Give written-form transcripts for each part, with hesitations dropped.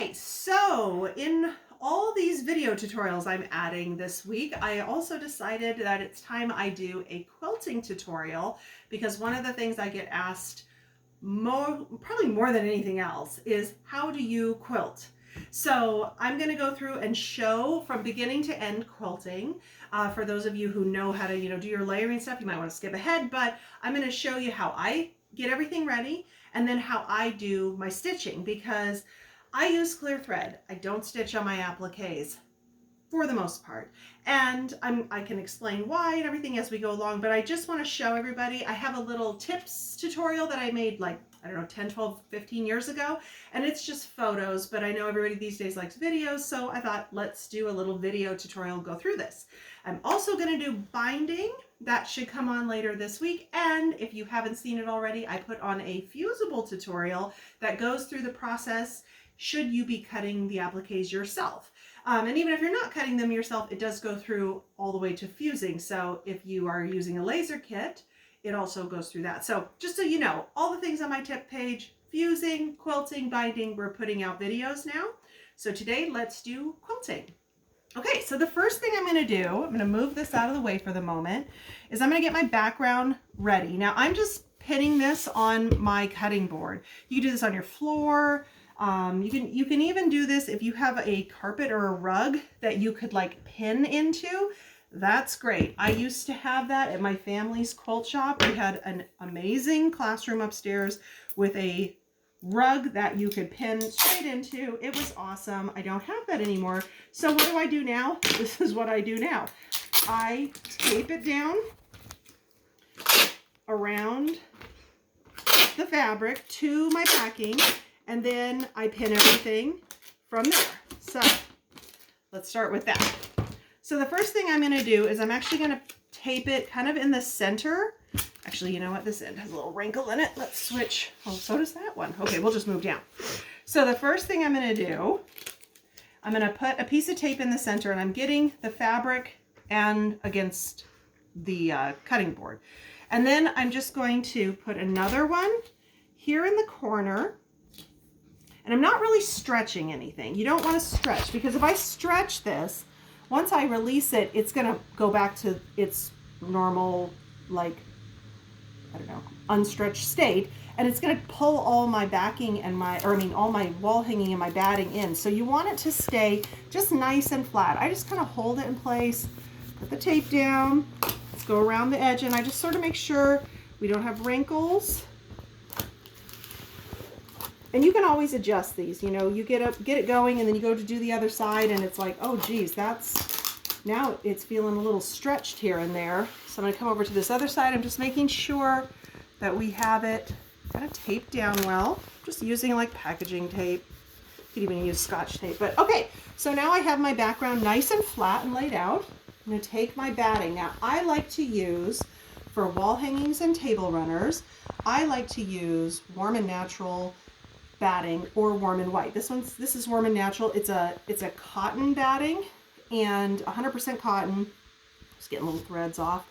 Okay, so in all these video tutorials I'm adding this week, I also decided that it's time I do a quilting tutorial, because one of the things I get asked probably more than anything else, is how do you quilt? So I'm going to go through and show from beginning to end quilting. For those of you who know how to, do your layering stuff, you might want to skip ahead, but I'm going to show you how I get everything ready and then how I do my stitching, because I use clear thread. I don't stitch on my appliques for the most part. And I can explain why and everything as we go along, but I just want to show everybody, I have a little tips tutorial that I made like, I don't know, 10, 12, 15 years ago, and it's just photos, but I know everybody these days likes videos, so I thought let's do a little video tutorial and go through this. I'm also going to do binding. That should come on later this week, and if you haven't seen it already, I put on a fusible tutorial that goes through the process should you be cutting the appliques yourself. And even if you're not cutting them yourself, it does go through all the way to fusing. So if you are using a laser kit, it also goes through that. So just so you know, all the things on my tip page, fusing, quilting, binding, we're putting out videos now. So today, let's do quilting. Okay, so the first thing I'm going to do, I'm going to move this out of the way for the moment, is I'm going to get my background ready. Now I'm just pinning this on my cutting board. You can do this on your floor. You can even do this if you have a carpet or a rug that you could like pin into. That's great. I used to have that at my family's quilt shop. We had an amazing classroom upstairs with a rug that you could pin straight into. It was awesome. I don't have that anymore. So what do I do now? This is what I do now. I tape it down around the fabric to my backing, and then I pin everything from there. So let's start with that. So the first thing I'm going to do is I'm actually going to tape it kind of in the center. Actually, you know what? This end has a little wrinkle in it. Let's switch. Oh, so does that one. Okay, we'll just move down. So the first thing I'm going to do, I'm going to put a piece of tape in the center, and I'm getting the fabric and against the cutting board. And then I'm just going to put another one here in the corner. And I'm not really stretching anything. You don't want to stretch, because if I stretch this, once I release it, it's going to go back to its normal, like, I don't know, unstretched state. And it's going to pull all my backing and all my wall hanging and my batting in. So you want it to stay just nice and flat. I just kind of hold it in place, put the tape down, let's go around the edge, and I just sort of make sure we don't have wrinkles. And you can always adjust these, you get it going, and then you go to do the other side, and it's like, oh geez, now it's feeling a little stretched here and there. So I'm going to come over to this other side. I'm just making sure that we have it kind of taped down well. Just using like packaging tape. You could even use Scotch tape. But okay, so now I have my background nice and flat and laid out. I'm going to take my batting. Now I like to use, for wall hangings and table runners, I like to use Warm and Natural batting or Warm and White. This is Warm and Natural. It's a cotton batting, and 100% cotton. Just getting little threads off.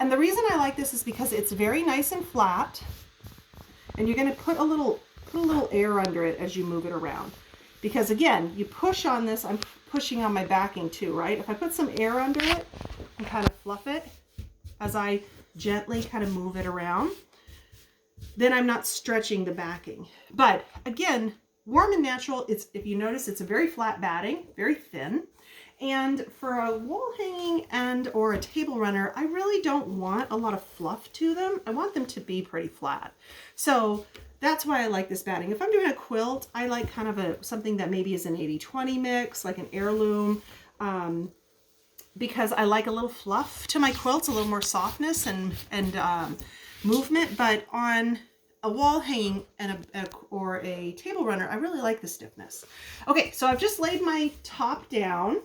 And the reason I like this is because it's very nice and flat, and you're going to put a little air under it as you move it around. Because again, you push on this, I'm pushing on my backing too, right? If I put some air under it and kind of fluff it as I gently kind of move it around, then I'm not stretching the backing. But again, Warm and Natural, if you notice, it's a very flat batting, very thin. And for a wall hanging or a table runner, I really don't want a lot of fluff to them. I want them to be pretty flat. So that's why I like this batting. If I'm doing a quilt, I like kind of something that maybe is an 80-20 mix, like an heirloom, because I like a little fluff to my quilts, a little more softness and movement. But on a wall hanging or a table runner, I really like the stiffness. Okay, so I've just laid my top down.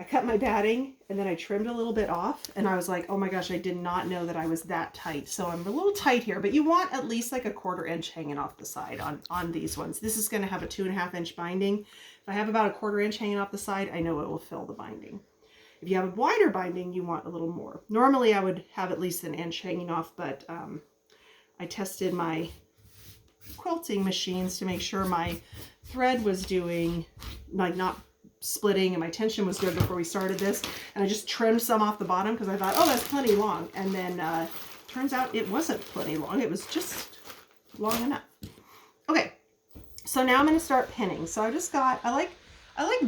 I cut my batting, and then I trimmed a little bit off, and I was like, oh my gosh, I did not know that I was that tight. So I'm a little tight here, but you want at least like a 1/4 inch hanging off the side on these ones. This is going to have a 2.5 inch binding. If I have about a 1/4 inch hanging off the side, I know it will fill the binding. If you have a wider binding, you want a little more. Normally I would have at least 1 inch hanging off, but I tested my quilting machines to make sure my thread was doing, like not splitting, and my tension was good before we started this. And I just trimmed some off the bottom because I thought, oh, that's plenty long. And then turns out it wasn't plenty long. It was just long enough. Okay, so now I'm going to start pinning. So I just got, I like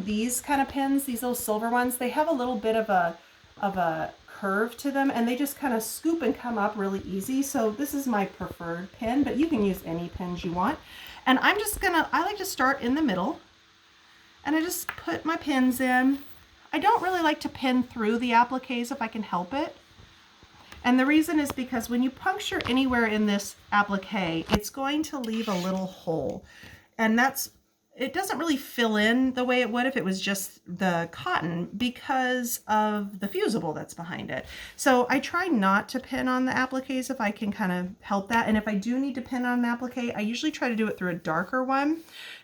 these kind of pins, these little silver ones. They have a little bit of a curve to them, and they just kind of scoop and come up really easy. So this is my preferred pin, but you can use any pins you want. And I'm just gonna, I like to start in the middle, and I just put my pins in. I don't really like to pin through the appliques if I can help it. And the reason is because when you puncture anywhere in this applique, it's going to leave a little hole. And it doesn't really fill in the way it would if it was just the cotton because of the fusible that's behind it. So I try not to pin on the appliques if I can kind of help that. And if I do need to pin on an applique, I usually try to do it through a darker one,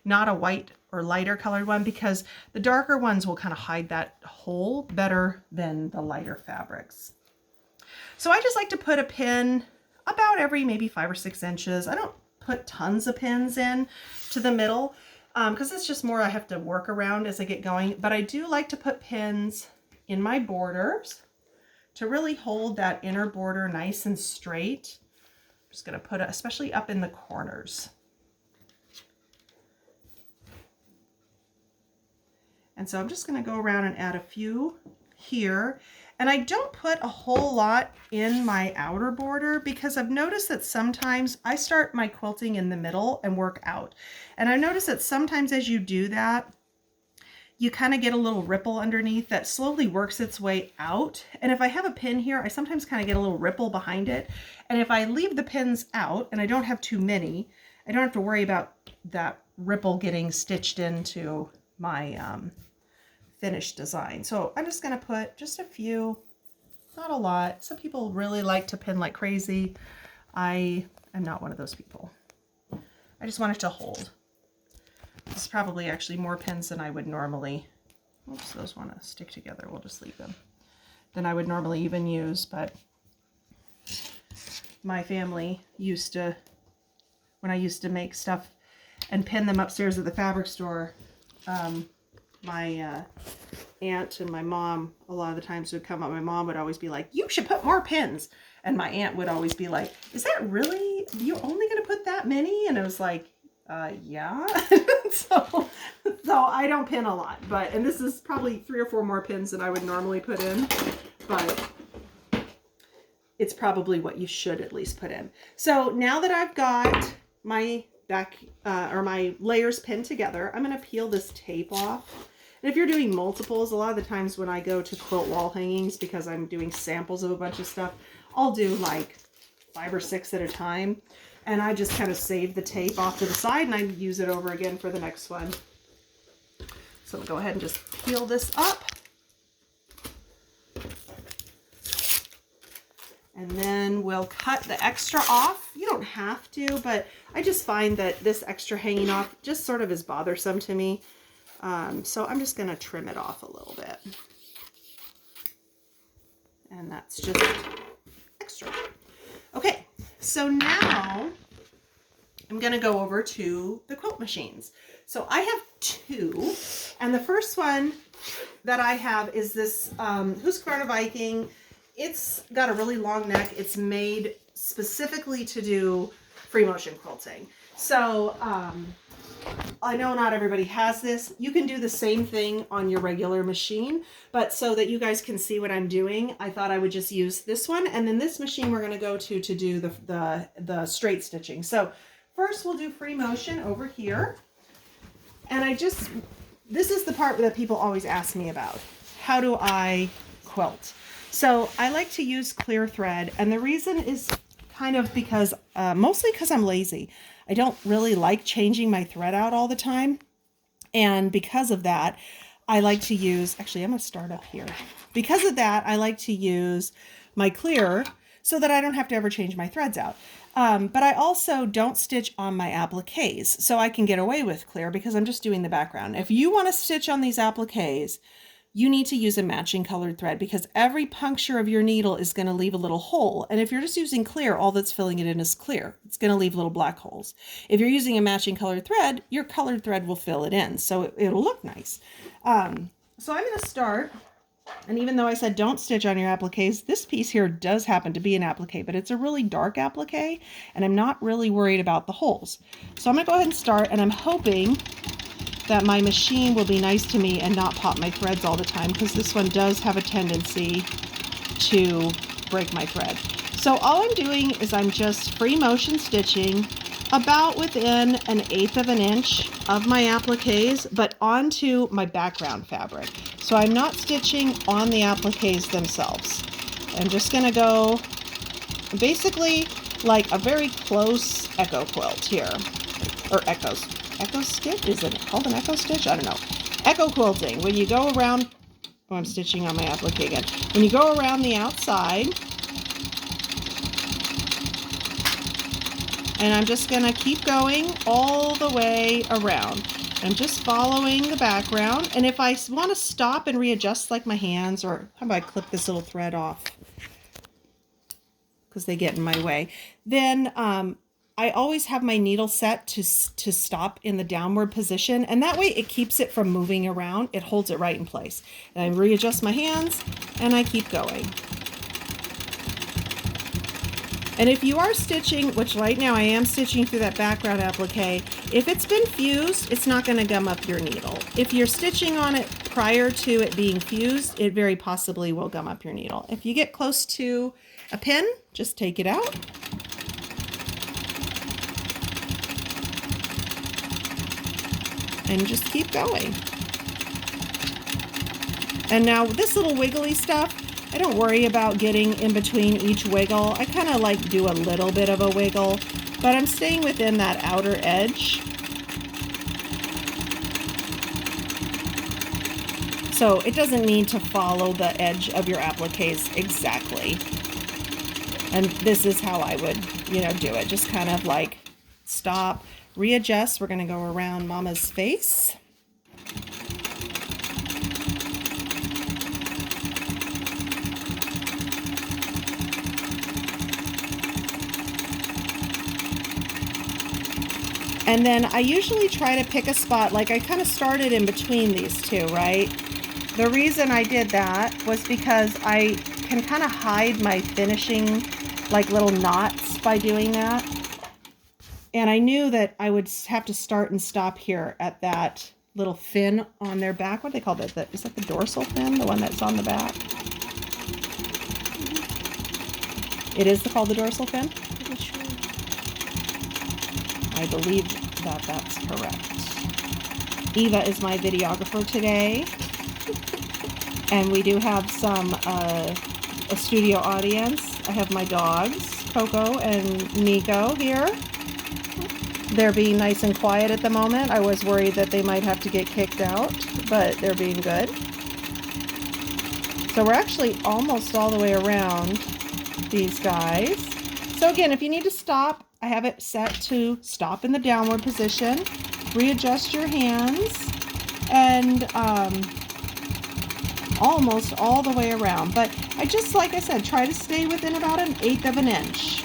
not a white or lighter colored one, because the darker ones will kind of hide that hole better than the lighter fabrics. So I just like to put a pin about every maybe 5 or 6 inches. I don't put tons of pins in to the middle because it's just more I have to work around as I get going. But I do like to put pins in my borders to really hold that inner border nice and straight. I'm just going to put it especially up in the corners. And so I'm just going to go around and add a few here. And I don't put a whole lot in my outer border because I've noticed that sometimes I start my quilting in the middle and work out. And I noticed that sometimes as you do that, you kind of get a little ripple underneath that slowly works its way out. And if I have a pin here, I sometimes kind of get a little ripple behind it. And if I leave the pins out and I don't have too many, I don't have to worry about that ripple getting stitched into my finished design. So I'm just going to put just a few, not a lot. Some people really like to pin like crazy. I am not one of those people. I just want it to hold. This is probably actually more pins than I would normally, oops, those want to stick together. We'll just leave them. Than I would normally even use, but my family used to, when I used to make stuff and pin them upstairs at the fabric store, my aunt and my mom a lot of the times would come up. My mom would always be like, you should put more pins. And my aunt would always be like, is that really, you're only going to put that many? And it was like, yeah. so I don't pin a lot, but, and this is probably 3 or 4 more pins than I would normally put in, but it's probably what you should at least put in. So now that I've got my back or my layers pinned together, I'm going to peel this tape off. And if you're doing multiples, a lot of the times when I go to quilt wall hangings, because I'm doing samples of a bunch of stuff, I'll do like 5 or 6 at a time. And I just kind of save the tape off to the side and I use it over again for the next one. So I'm going to go ahead and just peel this up. And then we'll cut the extra off. You don't have to, but I just find that this extra hanging off just sort of is bothersome to me. So I'm just going to trim it off a little bit. And that's just extra. Okay, so now I'm going to go over to the quilt machines. So I have 2, and the first one that I have is this Husqvarna Viking. It's got a really long neck. It's made specifically to do free motion quilting. So I know not everybody has this. You can do the same thing on your regular machine, but so that you guys can see what I'm doing, I thought I would just use this one. And then this machine we're going to go to do the straight stitching. So first we'll do free motion over here. And this is the part that people always ask me about. How do I quilt? So I like to use clear thread, and the reason is kind of because, mostly because I'm lazy. I don't really like changing my thread out all the time. And because of that, I like to use, actually I'm going to start up here. Because of that, I like to use my clear so that I don't have to ever change my threads out. But I also don't stitch on my appliques, so I can get away with clear because I'm just doing the background. If you want to stitch on these appliques, you need to use a matching colored thread because every puncture of your needle is going to leave a little hole. And if you're just using clear, all that's filling it in is clear. It's going to leave little black holes. If you're using a matching colored thread, your colored thread will fill it in. So it'll look nice. So I'm going to start. And even though I said don't stitch on your appliques, this piece here does happen to be an applique, but it's a really dark applique, and I'm not really worried about the holes. So I'm going to go ahead and start, and I'm hoping that my machine will be nice to me and not pop my threads all the time, because this one does have a tendency to break my thread. So all I'm doing is I'm just free motion stitching about within 1/8 of an inch of my appliques, but onto my background fabric. So I'm not stitching on the appliques themselves. I'm just going to go basically like a very close echo quilt here, or echo stitch? Is it called an echo stitch? I don't know. Echo quilting. When you go around, oh, I'm stitching on my applique again. When you go around the outside, and I'm just going to keep going all the way around. I'm just following the background. And if I want to stop and readjust like my hands, or how about I clip this little thread off because they get in my way, then I always have my needle set to stop in the downward position. And that way it keeps it from moving around. It holds it right in place. And I readjust my hands and I keep going. And if you are stitching, which right now I am stitching through that background applique, if it's been fused, it's not going to gum up your needle. If you're stitching on it prior to it being fused, it very possibly will gum up your needle. If you get close to a pin, just take it out. And just keep going. And now this little wiggly stuff, I don't worry about getting in between each wiggle. I kind of like do a little bit of a wiggle, but I'm staying within that outer edge. So it doesn't need to follow the edge of your appliques exactly. And this is how I would, do it. Just kind of like stop, readjust. We're going to go around Mama's face. And then I usually try to pick a spot, like I kind of started in between these two, right? The reason I did that was because I can kind of hide my finishing, like little knots by doing that. And I knew that I would have to start and stop here at that little fin on their back. What do they call that? Is that the dorsal fin, the one that's on the back? It is called the dorsal fin? I believe that that's correct. Eva is my videographer today. And we do have a studio audience. I have my dogs, Coco and Nico here. They're being nice and quiet at the moment. I was worried that they might have to get kicked out, but they're being good. So we're actually almost all the way around these guys. So again, if you need to stop, I have it set to stop in the downward position. Readjust your hands and almost all the way around. But I just, like I said, try to stay within about 1/8 of an inch.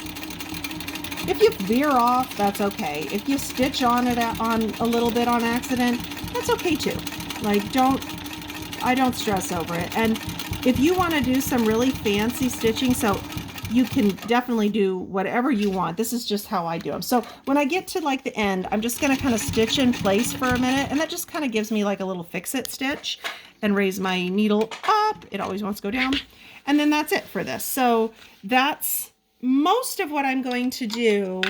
If you veer off, that's okay. If you stitch on it on a little bit on accident, that's okay too. Like I don't stress over it. And if you want to do some really fancy stitching, so you can definitely do whatever you want. This is just how I do them. So when I get to like the end, I'm just going to kind of stitch in place for a minute. And that just kind of gives me like a little fix-it stitch and raise my needle up. It always wants to go down. And then that's it for this. So that's most of what I'm going to do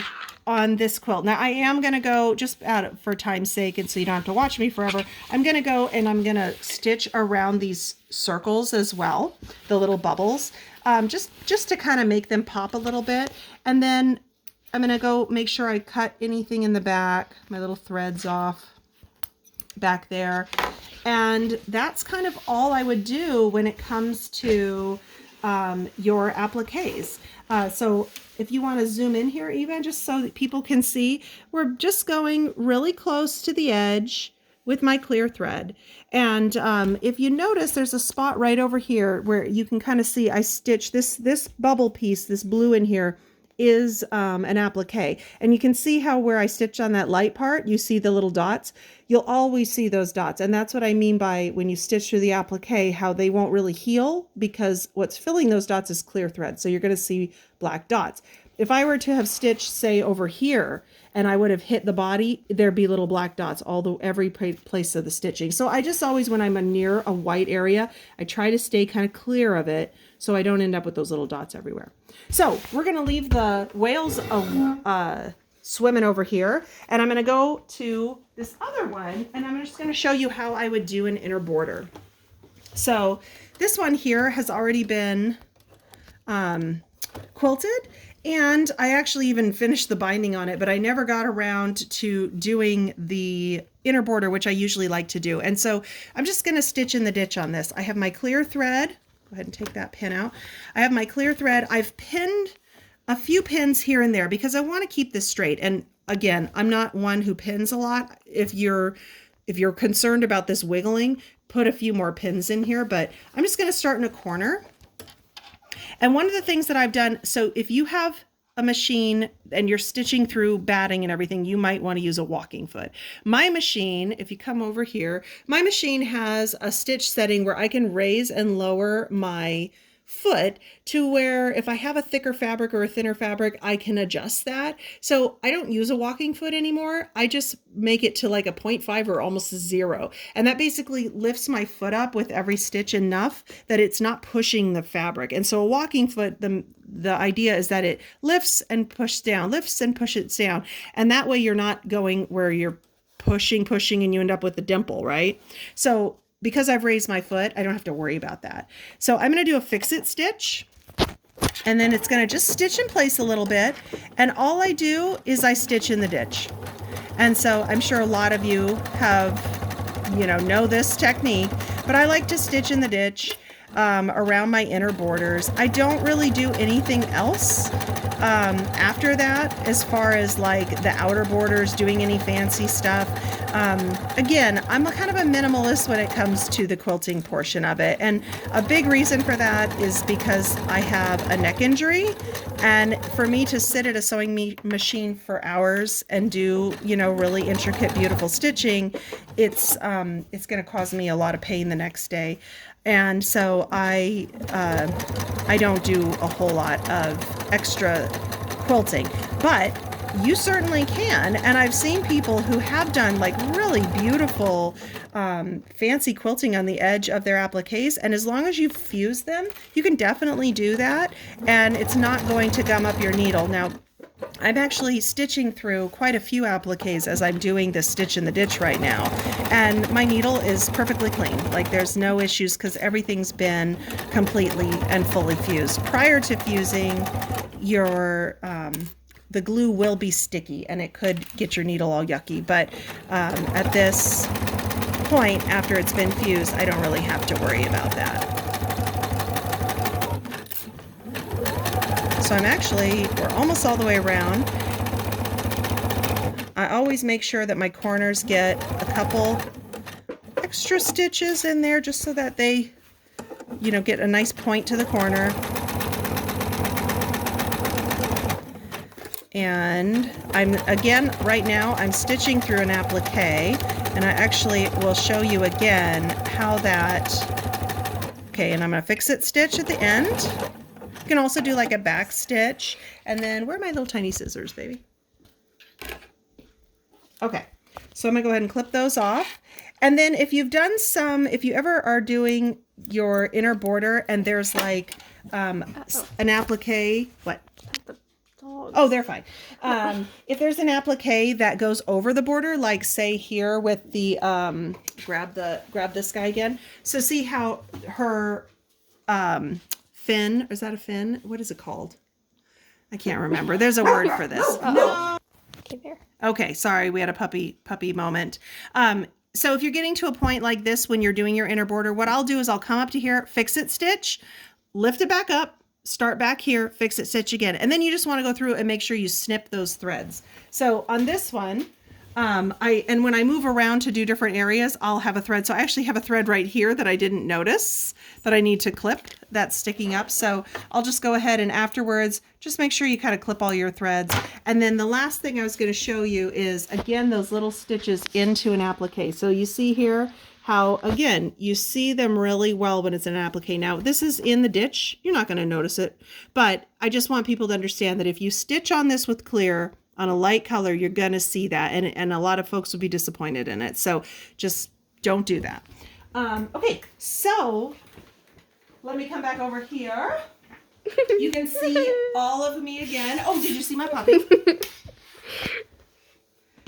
on this quilt. Now I am going to go, just for time's sake and so you don't have to watch me forever, I'm going to go and I'm going to stitch around these circles as well, the little bubbles, just to kind of make them pop a little bit. And then I'm going to go make sure I cut anything in the back, my little threads off back there. And that's kind of all I would do when it comes to your appliques. So if you want to zoom in here even, just so that people can see, we're just going really close to the edge, with my clear thread. And if you notice, there's a spot right over here where you can kind of see I stitched this bubble piece, this blue in here is an applique. And you can see how where I stitched on that light part, you see the little dots. You'll always see those dots. And that's what I mean by when you stitch through the applique, how they won't really heal because what's filling those dots is clear thread. So you're going to see black dots. If I were to have stitched, say, over here, and I would have hit the body, there'd be little black dots every place of the stitching. So I just always, when I'm near a white area, I try to stay kind of clear of it so I don't end up with those little dots everywhere. So we're going to leave the whales swimming over here, and I'm going to go to this other one, and I'm just going to show you how I would do an inner border. So this one here has already been quilted. And I actually even finished the binding on it, but I never got around to doing the inner border, which I usually like to do. And so I'm just going to stitch in the ditch on this. I have my clear thread. Go ahead and take that pin out. I have my clear thread. I've pinned a few pins here and there because I want to keep this straight. And again, I'm not one who pins a lot. If you're concerned about this wiggling, put a few more pins in here, but I'm just going to start in a corner. And one of the things that I've done, so if you have a machine and you're stitching through batting and everything, you might want to use a walking foot. My machine, if you come over here, my machine has a stitch setting where I can raise and lower my foot to where if I have a thicker fabric or a thinner fabric, I can adjust that. So I don't use a walking foot anymore. I just make it to like a 0.5 or almost a 0. And that basically lifts my foot up with every stitch enough that it's not pushing the fabric. And so a walking foot, the idea is that it lifts and pushes down, lifts and pushes down. And that way you're not going where you're pushing, and you end up with the dimple, right? So because I've raised my foot, I don't have to worry about that. So I'm going to do a fix-it stitch, and then it's going to just stitch in place a little bit. And all I do is I stitch in the ditch. And so I'm sure a lot of you have, know this technique, but I like to stitch in the ditch around my inner borders. I don't really do anything else after that as far as like the outer borders, doing any fancy stuff. Again, I'm kind of a minimalist when it comes to the quilting portion of it. And a big reason for that is because I have a neck injury. And for me to sit at a sewing machine for hours and do, really intricate, beautiful stitching, it's going to cause me a lot of pain the next day. And so I don't do a whole lot of extra quilting, but you certainly can. And I've seen people who have done like really beautiful fancy quilting on the edge of their appliques. And as long as you fuse them, you can definitely do that. And it's not going to gum up your needle. Now, I'm actually stitching through quite a few appliques as I'm doing this stitch in the ditch right now. And my needle is perfectly clean. Like there's no issues because everything's been completely and fully fused. Prior to fusing, the glue will be sticky and it could get your needle all yucky. But at this point, after it's been fused, I don't really have to worry about that. So we're almost all the way around. I always make sure that my corners get a couple extra stitches in there just so that they, get a nice point to the corner. And right now I'm stitching through an applique, and I actually will show you again how that, okay, and I'm going to fix it stitch at the end. You can also do like a back stitch. And then, where are my little tiny scissors, baby? Okay, so I'm gonna go ahead and clip those off. And then if you ever are doing your inner border and there's like an applique, what? Oh, they're fine. If there's an applique that goes over the border, like say here with the, grab this guy again. So see how her, fin, is that a fin? What is it called? I can't remember. There's a word for this. No. Okay, there. Okay, sorry, we had a puppy moment. So if you're getting to a point like this when you're doing your inner border, what I'll do is I'll come up to here, fix it stitch, lift it back up, start back here, fix it stitch again. And then you just want to go through and make sure you snip those threads. So on this one, And when I move around to do different areas, I'll have a thread. So I actually have a thread right here that I didn't notice that I need to clip that's sticking up. So I'll just go ahead and afterwards, just make sure you kind of clip all your threads. And then the last thing I was going to show you is, again, those little stitches into an applique. So you see here how, again, you see them really well when it's in an applique. Now, this is in the ditch. You're not going to notice it, but I just want people to understand that if you stitch on this with clear, on a light color, you're going to see that. And a lot of folks will be disappointed in it. So just don't do that. Okay, so let me come back over here. You can see all of me again. Oh, did you see my puppy?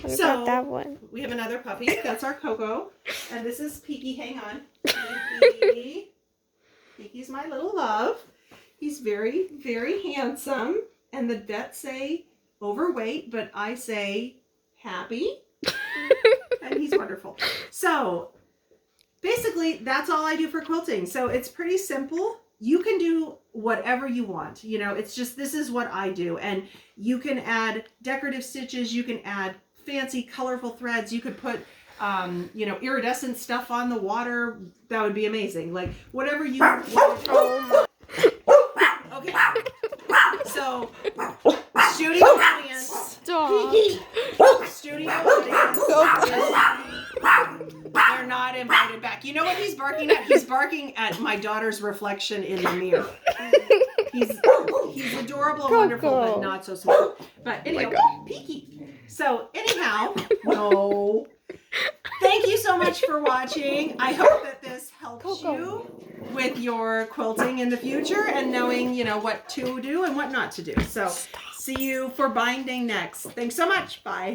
What about that one? We have another puppy. That's our Coco. And this is Peaky. Hang on. Peaky. Peaky's my little love. He's very, very handsome. And the vets say overweight, but I say happy. And he's wonderful. So basically, that's all I do for quilting. So it's pretty simple. You can do whatever you want. You know, it's just, this is what I do. And you can add decorative stitches. You can add fancy, colorful threads. You could put, you know, iridescent stuff on the water. That would be amazing. Like, whatever you want. Okay. So, studio audience. Stop. Studio audience. They're not invited back. You know what he's barking at? He's barking at my daughter's reflection in the mirror. He's adorable and wonderful, but not so smart. But anyway, Peaky. So anyhow, no. Thank you so much for watching. I hope that this helps you with your quilting in the future and knowing, you know, what to do and what not to do. So see you for binding next. Thanks so much. Bye.